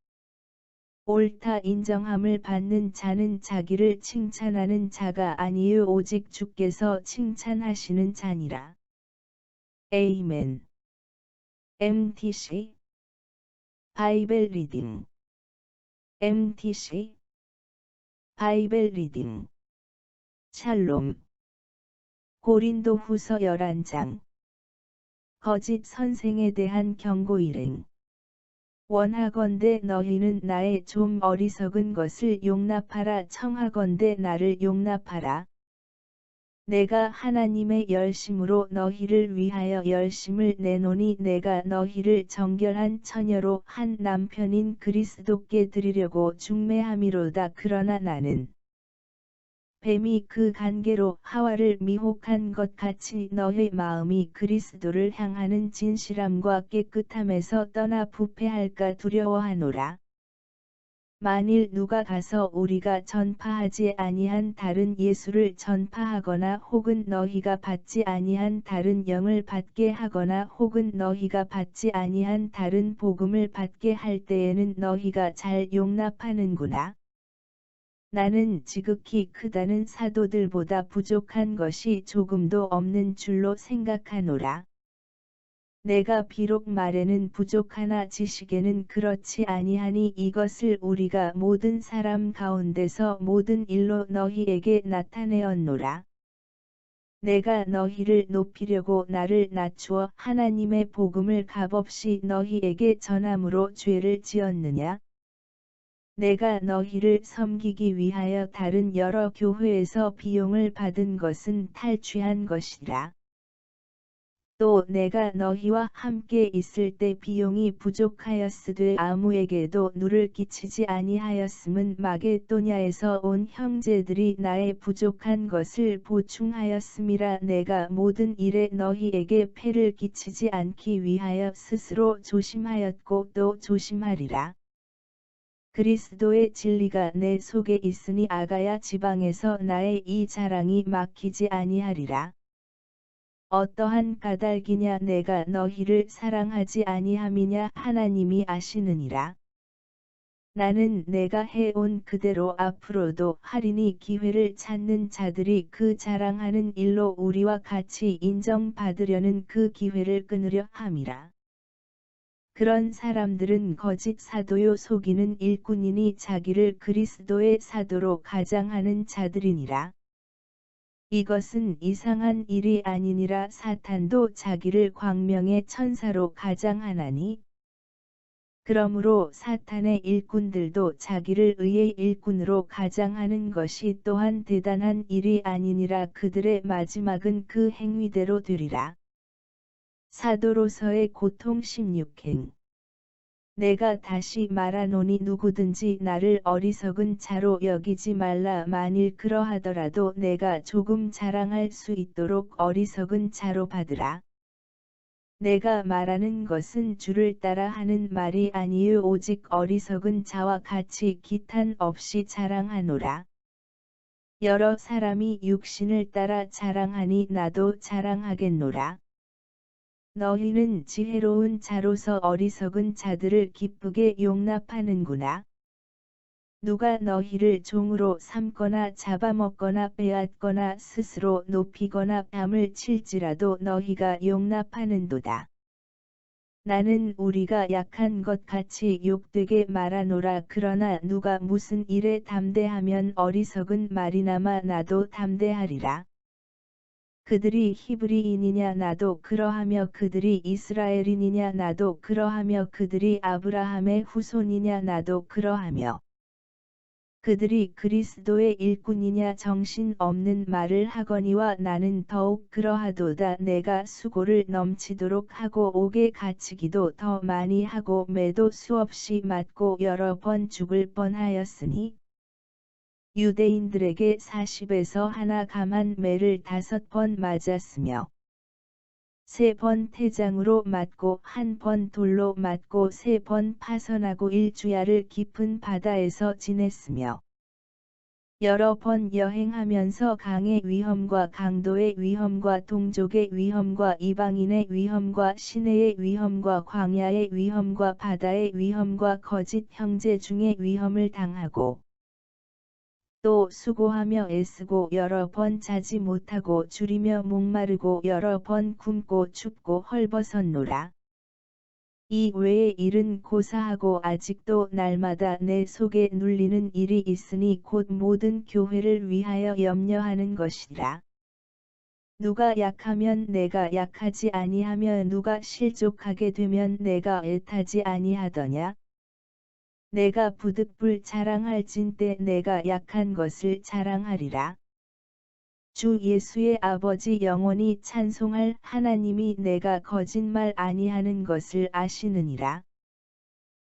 옳다 인정함을 받는 자는 자기를 칭찬하는 자가 아니요 오직 주께서 칭찬하시는 자니라. 에이멘. MTC 바이벨 리딩 MTC 바이벨 리딩 샬롬 고린도후서 11장 거짓 선생에 대한 경고 일행 원하건대 너희는 나의 좀 어리석은 것을 용납하라. 청하건대 나를 용납하라. 내가 하나님의 열심으로 너희를 위하여 열심을 내노니 내가 너희를 정결한 처녀로 한 남편인 그리스도께 드리려고 중매함이로다. 그러나 나는 뱀이 그 간계로 하와를 미혹한 것 같이 너희 마음이 그리스도를 향하는 진실함과 깨끗함에서 떠나 부패할까 두려워하노라. 만일 누가 가서 우리가 전파하지 아니한 다른 예수를 전파하거나 혹은 너희가 받지 아니한 다른 영을 받게 하거나 혹은 너희가 받지 아니한 다른 복음을 받게 할 때에는 너희가 잘 용납하는구나. 나는 지극히 크다는 사도들보다 부족한 것이 조금도 없는 줄로 생각하노라. 내가 비록 말에는 부족하나 지식에는 그렇지 아니하니 이것을 우리가 모든 사람 가운데서 모든 일로 너희에게 나타내었노라. 내가 너희를 높이려고 나를 낮추어 하나님의 복음을 값없이 너희에게 전함으로 죄를 지었느냐? 내가 너희를 섬기기 위하여 다른 여러 교회에서 비용을 받은 것은 탈취한 것이라. 또 내가 너희와 함께 있을 때 비용이 부족하였으되 아무에게도 누를 끼치지 아니하였음은 마게도냐에서 온 형제들이 나의 부족한 것을 보충하였음이라. 내가 모든 일에 너희에게 폐를 끼치지 않기 위하여 스스로 조심하였고 또 조심하리라. 그리스도의 진리가 내 속에 있으니 아가야 지방에서 나의 이 자랑이 막히지 아니하리라. 어떠한 까닭이냐 내가 너희를 사랑하지 아니함이냐 하나님이 아시느니라. 나는 내가 해온 그대로 앞으로도 하리니 기회를 찾는 자들이 그 자랑하는 일로 우리와 같이 인정받으려는 그 기회를 끊으려 함이라. 그런 사람들은 거짓 사도요 속이는 일꾼이니 자기를 그리스도의 사도로 가장하는 자들이니라. 이것은 이상한 일이 아니니라. 사탄도 자기를 광명의 천사로 가장하나니 그러므로 사탄의 일꾼들도 자기를 의의 일꾼으로 가장하는 것이 또한 대단한 일이 아니니라. 그들의 마지막은 그 행위대로 되리라. 사도로서의 고통 16행. 내가 다시 말하노니 누구든지 나를 어리석은 자로 여기지 말라. 만일 그러하더라도 내가 조금 자랑할 수 있도록 어리석은 자로 받으라. 내가 말하는 것은 주를 따라 하는 말이 아니요 오직 어리석은 자와 같이 기탄 없이 자랑하노라. 여러 사람이 육신을 따라 자랑하니 나도 자랑하겠노라. 너희는 지혜로운 자로서 어리석은 자들을 기쁘게 용납하는구나. 누가 너희를 종으로 삼거나 잡아먹거나 빼앗거나 스스로 높이거나 담을 칠지라도 너희가 용납하는도다. 나는 우리가 약한 것 같이 욕되게 말하노라. 그러나 누가 무슨 일에 담대하면 어리석은 말이나마 나도 담대하리라. 그들이 히브리인이냐 나도 그러하며 그들이 이스라엘인이냐 나도 그러하며 그들이 아브라함의 후손이냐 나도 그러하며 그들이 그리스도의 일꾼이냐 정신 없는 말을 하거니와 나는 더욱 그러하도다. 내가 수고를 넘치도록 하고 옥에 갇히기도 더 많이 하고 매도 수없이 맞고 여러 번 죽을 뻔하였으니 유대인들에게 40에서 하나 감한 매를 5번 맞았으며 3번 태장으로 맞고 1번 돌로 맞고 3번 파선하고 1주야를 깊은 바다에서 지냈으며 여러 번 여행하면서 강의 위험과 강도의 위험과 동족의 위험과 이방인의 위험과 시내의 위험과 광야의 위험과 바다의 위험과 거짓 형제 중의 위험을 당하고 또 수고하며 애쓰고 여러 번 자지 못하고 줄이며 목마르고 여러 번 굶고 춥고 헐벗었노라. 이 외의 일은 고사하고 아직도 날마다 내 속에 눌리는 일이 있으니 곧 모든 교회를 위하여 염려하는 것이라. 누가 약하면 내가 약하지 아니하며 누가 실족하게 되면 내가 애타지 아니하더냐. 내가 부득불 자랑할진 때 내가 약한 것을 자랑하리라. 주 예수의 아버지 영원히 찬송할 하나님이 내가 거짓말 아니하는 것을 아시느니라.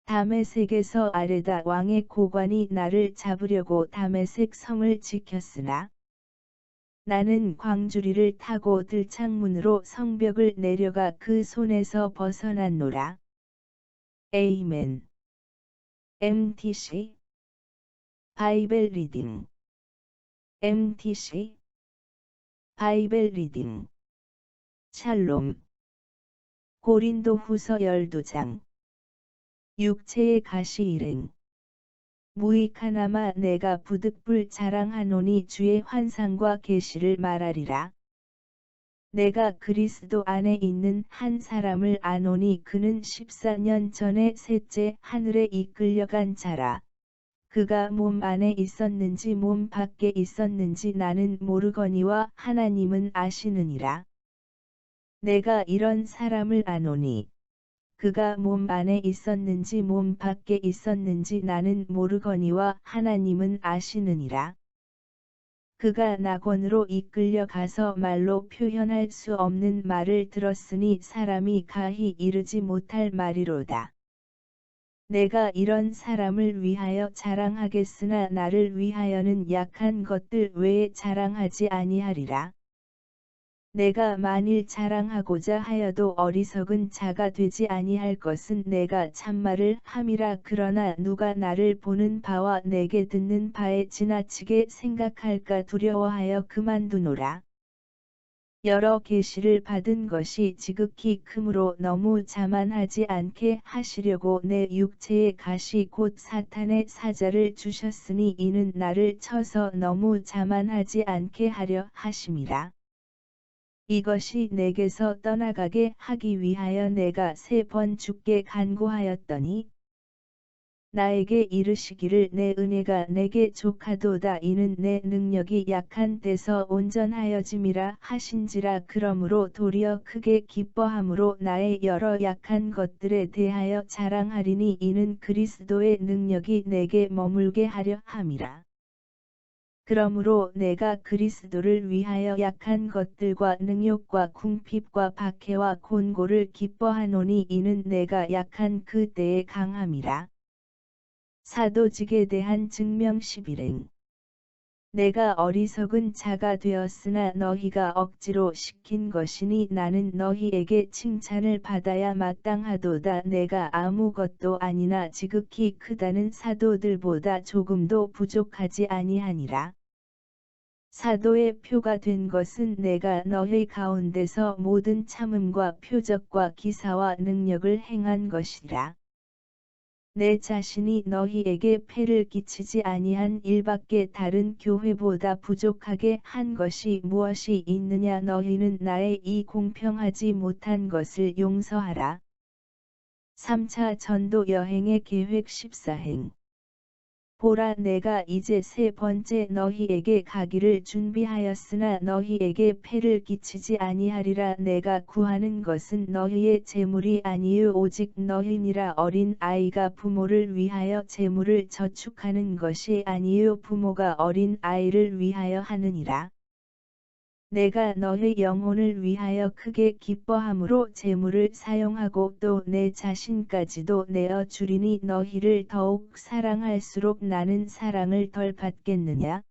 다메섹에서 아레다 왕의 고관이 나를 잡으려고 다메섹 성을 지켰으나 나는 광주리를 타고 들창문으로 성벽을 내려가 그 손에서 벗어났노라. 에이멘. MTC 바이벨 리딩 MTC 바이벨 리딩 샬롬 고린도 후서 12장 육체의 가시 일행 무익하나마 내가 부득불 자랑하노니 주의 환상과 계시를 말하리라. 내가 그리스도 안에 있는 한 사람을 아노니 그는 14년 전에 셋째 하늘에 이끌려간 자라. 그가 몸 안에 있었는지 몸 밖에 있었는지 나는 모르거니와 하나님은 아시느니라. 내가 이런 사람을 아노니 그가 몸 안에 있었는지 몸 밖에 있었는지 나는 모르거니와 하나님은 아시느니라. 그가 낙원으로 이끌려 가서 말로 표현할 수 없는 말을 들었으니 사람이 가히 이르지 못할 말이로다. 내가 이런 사람을 위하여 자랑하겠으나 나를 위하여는 약한 것들 외에 자랑하지 아니하리라. 내가 만일 자랑하고자 하여도 어리석은 자가 되지 아니할 것은 내가 참말을 함이라. 그러나 누가 나를 보는 바와 내게 듣는 바에 지나치게 생각할까 두려워하여 그만두노라. 여러 계시를 받은 것이 지극히 크므로 너무 자만하지 않게 하시려고 내 육체의 가시 곧 사탄의 사자를 주셨으니 이는 나를 쳐서 너무 자만하지 않게 하려 하심이라. 이것이 내게서 떠나가게 하기 위하여 내가 3번 주께 간구하였더니 나에게 이르시기를 내 은혜가 내게 족하도다. 이는 내 능력이 약한 데서 온전하여짐이라 하신지라. 그러므로 도리어 크게 기뻐함으로 나의 여러 약한 것들에 대하여 자랑하리니 이는 그리스도의 능력이 내게 머물게 하려 함이라. 그러므로 내가 그리스도를 위하여 약한 것들과 능욕과 궁핍과 박해와 곤고를 기뻐하노니 이는 내가 약한 그 때에 강함이라. 사도직에 대한 증명 11행. 내가 어리석은 자가 되었으나 너희가 억지로 시킨 것이니 나는 너희에게 칭찬을 받아야 마땅하도다. 내가 아무것도 아니나 지극히 크다는 사도들보다 조금도 부족하지 아니하니라. 사도의 표가 된 것은 내가 너희 가운데서 모든 참음과 표적과 기사와 능력을 행한 것이라. 내 자신이 너희에게 폐를 끼치지 아니한 일밖에 다른 교회보다 부족하게 한 것이 무엇이 있느냐. 너희는 나의 이 공평하지 못한 것을 용서하라. 3차 전도 여행의 계획 14행. 보라, 내가 이제 세 번째 너희에게 가기를 준비하였으나 너희에게 폐를 끼치지 아니하리라. 내가 구하는 것은 너희의 재물이 아니요 오직 너희니라. 어린 아이가 부모를 위하여 재물을 저축하는 것이 아니요 부모가 어린 아이를 위하여 하느니라. 내가 너희 영혼을 위하여 크게 기뻐함으로 재물을 사용하고 또 내 자신까지도 내어 주리니 너희를 더욱 사랑할수록 나는 사랑을 덜 받겠느냐.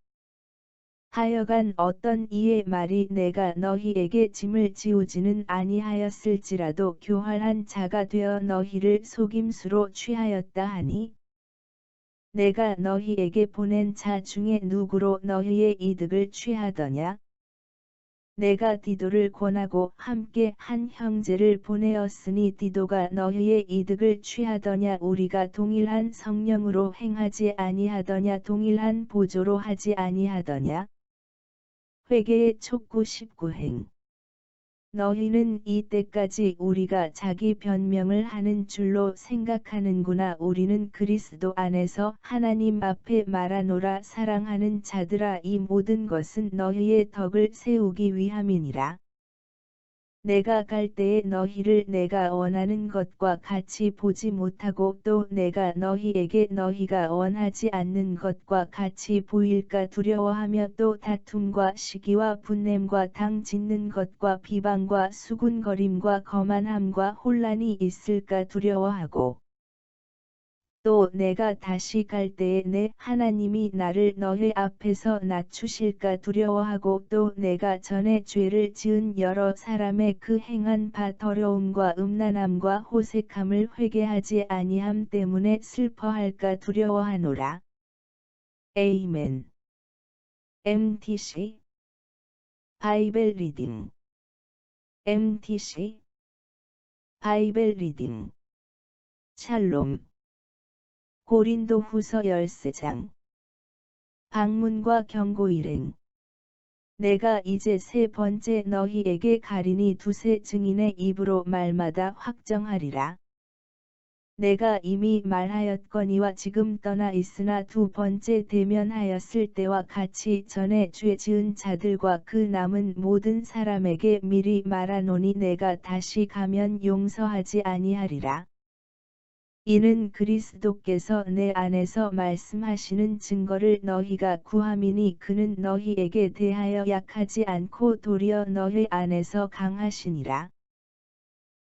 하여간 어떤 이의 말이 내가 너희에게 짐을 지우지는 아니하였을지라도 교활한 자가 되어 너희를 속임수로 취하였다 하니, 내가 너희에게 보낸 자 중에 누구로 너희의 이득을 취하더냐. 내가 디도를 권하고 함께 한 형제를 보내었으니 디도가 너희의 이득을 취하더냐. 우리가 동일한 성령으로 행하지 아니하더냐. 동일한 보조로 하지 아니하더냐. 회개의 촉구 19행. 너희는 이때까지 우리가 자기 변명을 하는 줄로 생각하는구나. 우리는 그리스도 안에서 하나님 앞에 말하노라. 사랑하는 자들아, 이 모든 것은 너희의 덕을 세우기 위함이니라. 내가 갈 때에 너희를 내가 원하는 것과 같이 보지 못하고 또 내가 너희에게 너희가 원하지 않는 것과 같이 보일까 두려워하며 또 다툼과 시기와 분냄과 당 짓는 것과 비방과 수군거림과 거만함과 혼란이 있을까 두려워하고, 또 내가 다시 갈 때에 내 하나님이 나를 너희 앞에서 낮추실까 두려워하고 또 내가 전에 죄를 지은 여러 사람의 그 행한 바 더러움과 음란함과 호색함을 회개하지 아니함 때문에 슬퍼할까 두려워하노라. 에이멘. MTC 바이벨 리딩. MTC 바이벨 리딩. 샬롬. 고린도후서 13장. 방문과 경고 일행. 내가 이제 세 번째 너희에게 가리니 두세 증인의 입으로 말마다 확정하리라. 내가 이미 말하였거니와 지금 떠나 있으나 두 번째 대면하였을 때와 같이 전에 죄 지은 자들과 그 남은 모든 사람에게 미리 말하노니 내가 다시 가면 용서하지 아니하리라. 이는 그리스도께서 내 안에서 말씀하시는 증거를 너희가 구함이니 그는 너희에게 대하여 약하지 않고 도리어 너희 안에서 강하시니라.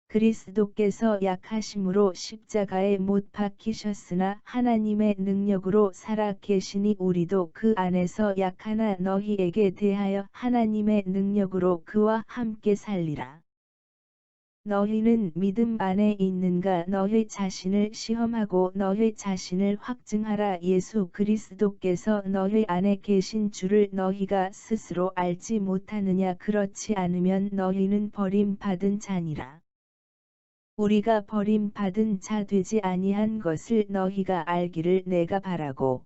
그리스도께서 약하심으로 십자가에 못 박히셨으나 하나님의 능력으로 살아 계시니 우리도 그 안에서 약하나 너희에게 대하여 하나님의 능력으로 그와 함께 살리라. 너희는 믿음 안에 있는가? 너희 자신을 시험하고 너희 자신을 확증하라. 예수 그리스도께서 너희 안에 계신 줄을 너희가 스스로 알지 못하느냐? 그렇지 않으면 너희는 버림받은 자니라. 우리가 버림받은 자 되지 아니한 것을 너희가 알기를 내가 바라고,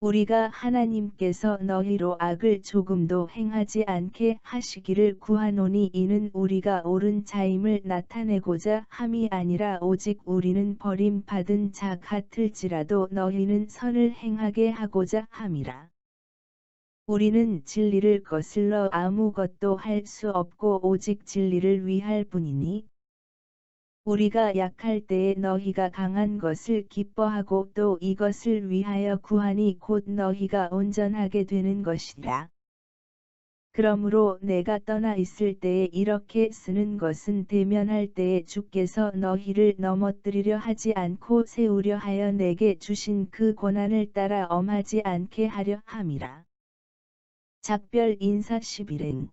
우리가 하나님께서 너희로 악을 조금도 행하지 않게 하시기를 구하노니 이는 우리가 옳은 자임을 나타내고자 함이 아니라 오직 우리는 버림받은 자 같을지라도 너희는 선을 행하게 하고자 함이라. 우리는 진리를 거슬러 아무것도 할 수 없고 오직 진리를 위할 뿐이니 우리가 약할 때에 너희가 강한 것을 기뻐하고 또 이것을 위하여 구하니 곧 너희가 온전하게 되는 것이라. 그러므로 내가 떠나 있을 때에 이렇게 쓰는 것은 대면할 때에 주께서 너희를 넘어뜨리려 하지 않고 세우려 하여 내게 주신 그 고난을 따라 엄하지 않게 하려 함이라. 작별 인사 11행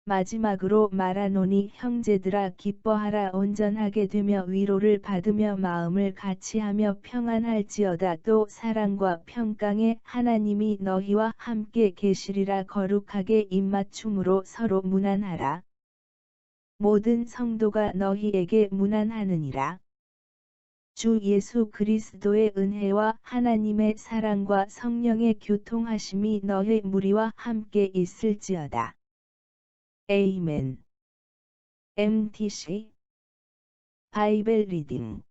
마지막으로 말하노니 형제들아 기뻐하라 온전하게 되며 위로를 받으며 마음을 같이하며 평안할지어다 또 사랑과 평강의 하나님이 너희와 함께 계시리라 거룩하게 입맞춤으로 서로 문안하라. 모든 성도가 너희에게 문안하느니라. 주 예수 그리스도의 은혜와 하나님의 사랑과 성령의 교통하심이 너희 무리와 함께 있을지어다. 에이멘. MTC 바이벨 리딩